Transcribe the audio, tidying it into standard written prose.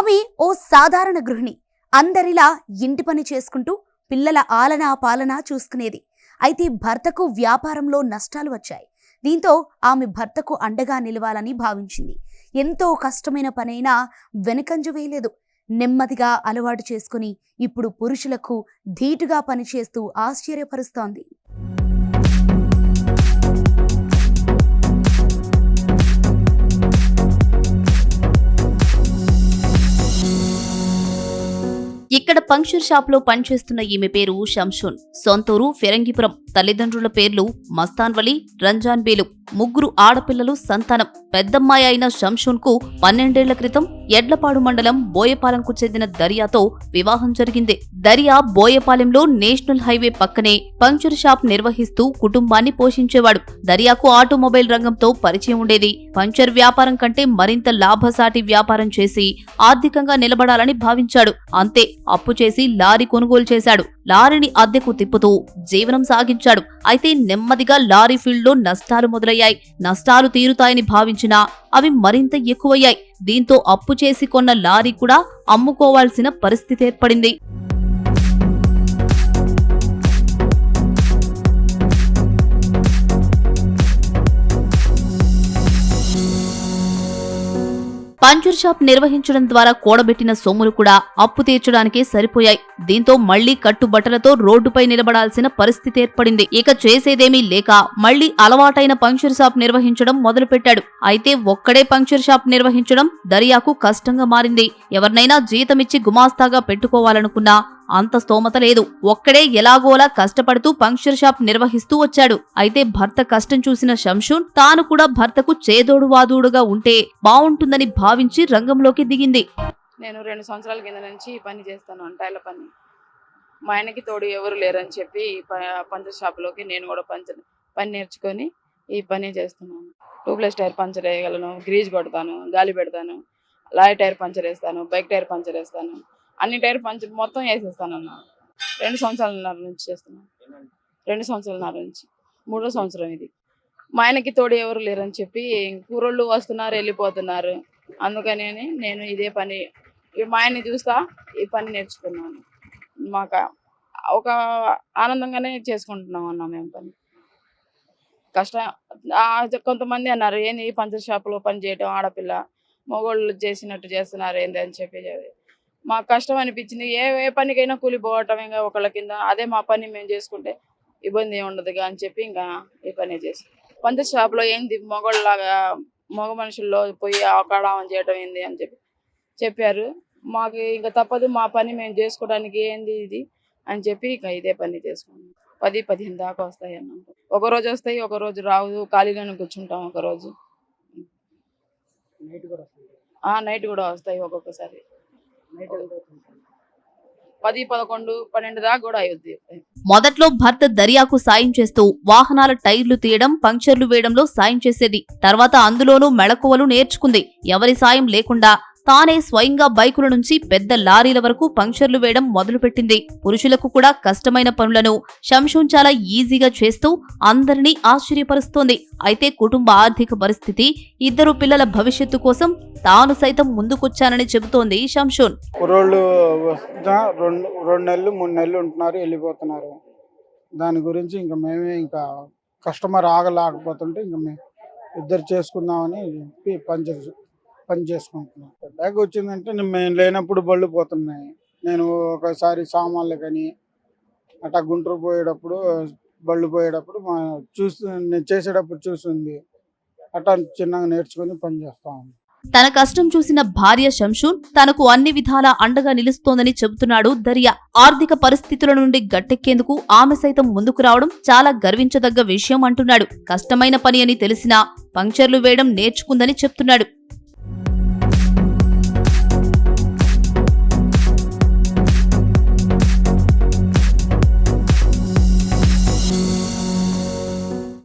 ఆమె ఓ సాధారణ గృహిణి. అందరిలా ఇంటి పని చేసుకుంటూ పిల్లల ఆలనా పాలనా చూసుకునేది. అయితే భర్తకు వ్యాపారంలో నష్టాలు వచ్చాయి. దీంతో ఆమె భర్తకు అండగా నిలవాలని భావించింది. ఎంతో కష్టమైన పనైనా వెనకంజ వేయలేదు. నెమ్మదిగా అలవాటు చేసుకుని ఇప్పుడు పురుషులకు ధీటుగా పనిచేస్తూ ఆశ్చర్యపరుస్తోంది. ఇక్కడ పంక్చర్ షాప్ లో పనిచేస్తున్న ఈమె పేరు షంషూన్. సొంతూరు ఫిరంగిపురం. తల్లిదండ్రుల పేర్లు మస్తాన్ వలి, రంజాన్ బేలు. ముగ్గురు ఆడపిల్లలు సంతానం. పెద్దమ్మాయి అయిన షంషూన్ కు 12 ఏళ్ల క్రితం ఎడ్లపాడు మండలం బోయపాలెంకు చెందిన దరియాతో వివాహం జరిగింది. దరియా బోయపాలెంలో నేషనల్ హైవే పక్కనే పంక్చర్ షాప్ నిర్వహిస్తూ కుటుంబాన్ని పోషించేవాడు. దరియాకు ఆటోమొబైల్ రంగంతో పరిచయం ఉండేది. పంక్చర్ వ్యాపారం కంటే మరింత లాభసాటి వ్యాపారం చేసి ఆర్థికంగా నిలబడాలని భావించాడు. అంతే, అప్పు చేసి లారీ కొనుగోలు చేశాడు. లారీని అద్దెకు తిప్పుతూ జీవనం సాగించాడు. అయితే నెమ్మదిగా లారీ ఫీల్డ్ లో నష్టాలు మొదలయ్యాయి. నష్టాలు తీరుతాయని భావించినా అవి మరింత ఎక్కువయ్యాయి. దీంతో అప్పు చేసి కొన్న లారీ కూడా అమ్ముకోవాల్సిన పరిస్థితి ఏర్పడింది. పంక్చర్ షాప్ నిర్వహించడం ద్వారా కూడబెట్టిన సొమ్ములు కూడా అప్పు తీర్చడానికే సరిపోయాయి. దీంతో మళ్లీ కట్టుబట్టలతో రోడ్డుపై నిలబడాల్సిన పరిస్థితి ఏర్పడింది. ఇక చేసేదేమీ లేక మళ్లీ అలవాటైన పంక్చర్ షాప్ నిర్వహించడం మొదలుపెట్టాడు. అయితే ఒక్కడే పంక్చర్ షాప్ నిర్వహించడం దరియాకు కష్టంగా మారింది. ఎవరినైనా జీతమిచ్చి గుమాస్తాగా పెట్టుకోవాలనుకున్నా అంత స్తోమత లేదు. ఒక్కడే ఎలాగోలా కష్టపడుతూ పంక్చర్ షాప్ నిర్వహిస్తూ వచ్చాడు. అయితే భర్త కష్టం చూసిన షంషూన్ తాను కూడా భర్తకు చేదోడు వాదోడుగా ఉంటే బావుంటుందని భావించి రంగంలోకి దిగింది. నేను 2 సంవత్సరాల కింద నుంచి పని చేస్తాను, అంటాయిల పని. మా ఆయనకి తోడు ఎవరు లేరని చెప్పి పంచర్ షాప్లోకి నేను కూడా పని నేర్చుకొని ఈ పని చేస్తున్నాను. 2+ టైర్ పంచర్ వేయగలను, గ్రీజ్ కొడతాను, గాలి పెడతాను, లారీ టైర్ పంచర్ వేస్తాను, బైక్ టైర్ పంచర్ వేస్తాను, అన్ని టైర్ పంచర్ మొత్తం వేసేస్తాను అన్న. 2 సంవత్సరాలన్నర నుంచి చేస్తున్నాను. 2 సంవత్సరాలన్నర నుంచి 3వ సంవత్సరం ఇది. మా ఆయనకి తోడు ఎవరు లేరని చెప్పి కూరోళ్ళు వస్తున్నారు, వెళ్ళిపోతున్నారు. అందుకని నేను ఇదే పని, మా ఆయన్ని చూస్తా ఈ పని నేర్చుకున్నాను. మాకు ఒక ఆనందంగానే చేసుకుంటున్నాం అన్న మేము పని. కొంతమంది అన్నారు, ఏంది పంచర్ షాప్లో పని చేయటం, ఆడపిల్ల మగోళ్ళు చేసినట్టు చేస్తున్నారు ఏంది అని చెప్పి. మాకు కష్టం అనిపించింది. ఏ పనికైనా కూలిపోవటం, ఇంకా ఒకళ్ళ కింద అదే మా పని మేము చేసుకుంటే ఇబ్బంది ఏమి ఉండదుగా అని చెప్పి ఇంకా ఈ పని చేసి పంచర్ షాప్లో ఏంది మగోళ్ళలాగా మగ మనుషుల్లో పోయి ఆకాడం చేయటం ఏంది అని చెప్పారు. మాకు ఇంకా తప్పదు, మా పని మేము చేసుకోవడానికి ఏంది ఇది అని చెప్పి ఇక ఇదే పని చేసుకున్నాం. 10-15 దాకా వస్తాయి అన్నమాట. ఒకరోజు వస్తాయి, ఒకరోజు రావు, ఖాళీగానే కూర్చుంటాం. ఒకరోజు నైట్ కూడా వస్తాయి, ఒక్కొక్కసారి 10, 11, 12 దాకా కూడా అయ్యుద్ది. మొదట్లో భర్త దరియాకు సాయం చేస్తూ వాహనాల టైర్లు తీయడం, పంక్చర్లు వేయడంలో సాయం చేసేది. తర్వాత అందులోనూ మెళకువలు నేర్చుకుంది. ఎవరి సాయం లేకుండా తానే స్వయంగా బైకుల నుంచి పెద్ద లారీల వరకు పంక్చర్లు వేయడం మొదలుపెట్టింది. పురుషులకు కూడా కష్టమైన పనులను షంషూన్ చాలా ఈజీగా చేస్తూ అందరినీ ఆశ్చర్యపరుస్తోంది. అయితే కుటుంబ ఆర్థిక పరిస్థితి, 2 పిల్లల భవిష్యత్తు కోసం తాను సైతం ముందుకొచ్చానని చెబుతోంది షంషూన్. కుర్రోళ్ళు 2 నెలలు 3 నెలలు ఉంటున్నారు, వెళ్ళిపోతున్నారు. దాని గురించి ఇంకా మేమే ఇంకా కస్టమర్ ఆగలేకపోతుంటే ఇంకా మేము ఇద్దరు చేసుకుందామని పని చేసుకుంటున్నాం. బ్యాగ్ వచ్చిందంటే మేము లేనప్పుడు బళ్ళు పోతున్నాయి. నేను ఒకసారి సామాన్లు కానీ అట్లా గుంటూరు పోయేటప్పుడు బళ్ళు పోయేటప్పుడు నేను చేసేటప్పుడు చూసింది అట్లా చిన్నగా నేర్చుకుని పని చేస్తాం. తన కష్టం చూసిన భార్య షంషూన్ తనకు అన్ని విధాలా అండగా నిలుస్తోందని చెబుతున్నాడు దరియా. ఆర్థిక పరిస్థితుల నుండి గట్టెక్కేందుకు ఆమె సైతం ముందుకు రావడం చాలా గర్వించదగ్గ విషయం అంటున్నాడు. కష్టమైన పని అని తెలిసినా పంక్చర్లు వేయడం నేర్చుకుందని చెప్తున్నాడు.